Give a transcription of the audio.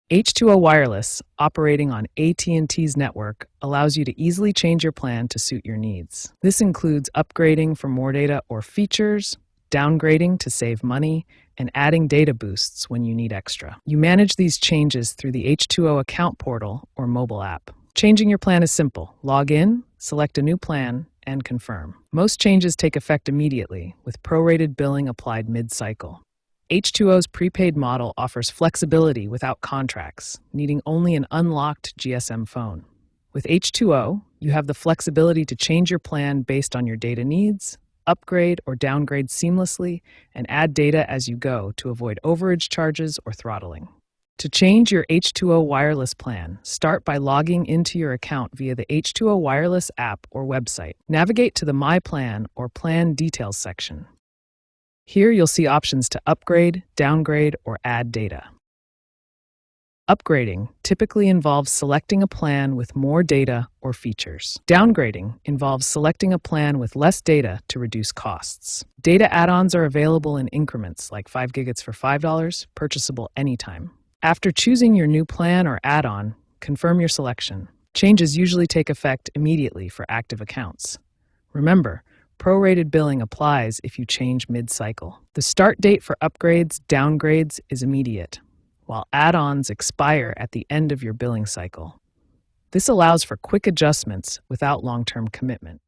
H2O Wireless, operating on AT&T's network, allows you to easily change your plan to suit your needs. This includes upgrading for more data or features, downgrading to save money, and adding data boosts when you need extra. You manage these changes through the H2O account portal or mobile app. Changing your plan is simple. Log in, select a new plan, and confirm. Most changes take effect immediately, with prorated billing applied mid-cycle. H2O's prepaid model offers flexibility without contracts, needing only an unlocked GSM phone. With H2O, you have the flexibility to change your plan based on your data needs, upgrade or downgrade seamlessly, and add data as you go to avoid overage charges or throttling. To change your H2O Wireless plan, start by logging into your account via the H2O Wireless app or website. Navigate to the My Plan or Plan Details section. Here you'll see options to upgrade, downgrade, or add data. Upgrading typically involves selecting a plan with more data or features. Downgrading involves selecting a plan with less data to reduce costs. Data add-ons are available in increments like 5 gigabytes for $5, purchasable anytime. After choosing your new plan or add-on, confirm your selection. Changes usually take effect immediately for active accounts. Remember, prorated billing applies if you change mid-cycle. The start date for upgrades, downgrades is immediate, while add-ons expire at the end of your billing cycle. This allows for quick adjustments without long-term commitment.